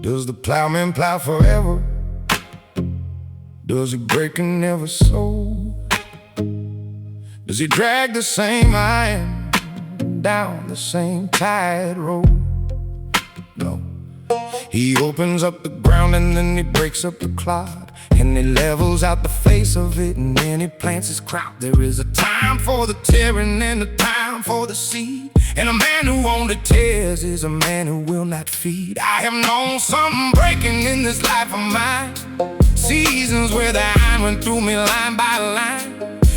Does the plowman plow forever? Does he break and never sow? Does he drag the same iron down the same tide road? No. He opens up the ground and then he breaks up the clod, and he levels out the face of it, and then he plants his crop. There is a time for the tearing and a time for the seed, and a man who only tears is a man who will not feed. I have known something breaking in this life of mine, seasons where the iron went through me line by line,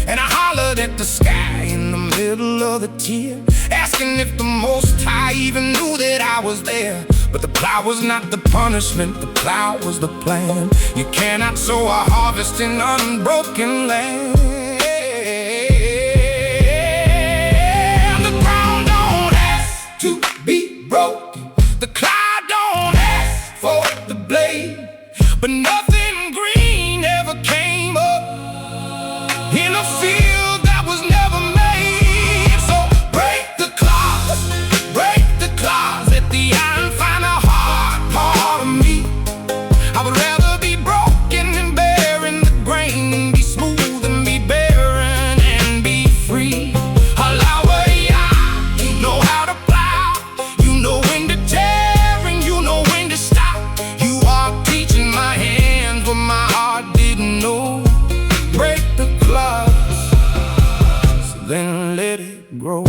and I hollered at the sky in the middle of the tear, asking if the Most High even knew that I was there. But the plow was not the punishment, the plow was the plan. You cannot sow a harvest in unbroken land. The ground don't ask to be broken, the cloud don't ask for the blade, but nothing green ever came up in a field that was never made. So break the clods, let the iron find a hard part of me. I would rather be broken and bearing the grain than be smooth and be barren and be free. HalalwaYAH, you know how to plow, you know when to tear and you know when to stop. You are teaching my hands what my heart didn't know. Break the clods, so then let it grow.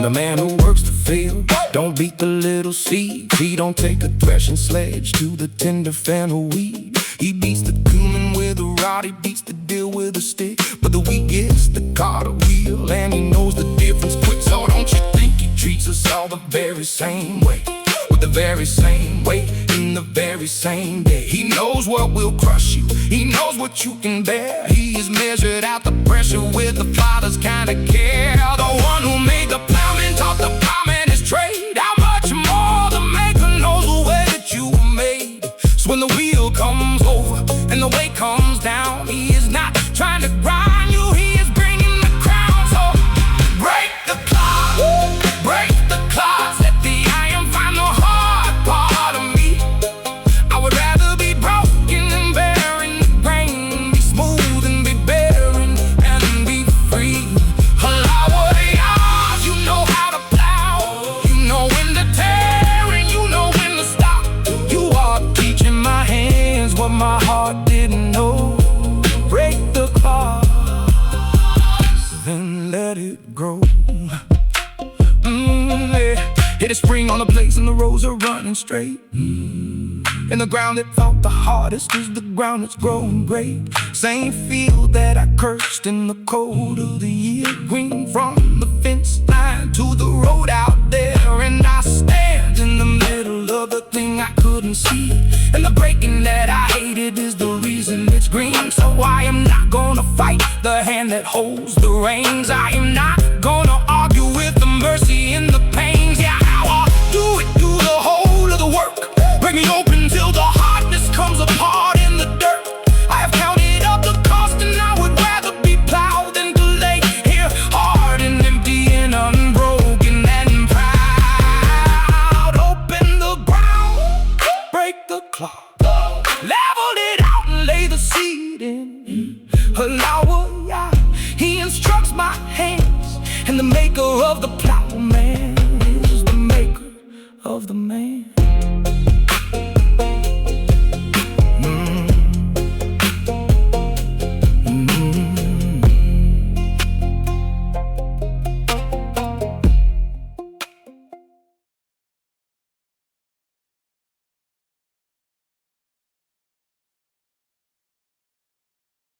The man who works the field don't beat the little seeds. He don't take a threshing sledge to the tender fennel weed. He beats the cumin with a rod, he beats the deal with a stick, but the wheat gets the carter wheel, and he knows the difference quick. So don't you think he treats us all the very same way, with the very same weight in the very same day? He knows what will crush you, he knows what you can bear. He has measured out the pressure with the Father's kind of care. The one who made the plowman taught the plowman his trade. How much more the maker knows the way that you were made. So when the wheel comes over and the weight comes down, he is not trying to grind you, he is bringing the crown. So break the clods, let the iron find the hard part of me. I would rather be broken and bearing the grain, be smooth and be barren and be free. HalalwaYAH, you know how to plow, you know when to tear and you know when to stop. You are teaching my hands what my heart didn't know. Break the clods, then let it grow. Hit a spring on the place and the rows are running straight. And the ground that felt the hardest is the ground that's growing great. Same field that I cursed in the cold of the year, green from the fence line to the road out there. And I stand in the middle of the thing I couldn't see, and the breaking that I hated is the reason it's green. So I am not gonna fight the hand that holds the reins. I am not gonna argue with the mercy and the pains. Yahawah, do it, do the whole of the work. Break me open till the hardness comes apart in the dirt. I have counted up the cost and I would rather be plowed than to lay here hard and empty and unbroken and proud. Open the ground, break the clod, level it out and lay the seed in. HalalwaYAH, he instructs my hands, and the maker of the plowman is the maker of the man.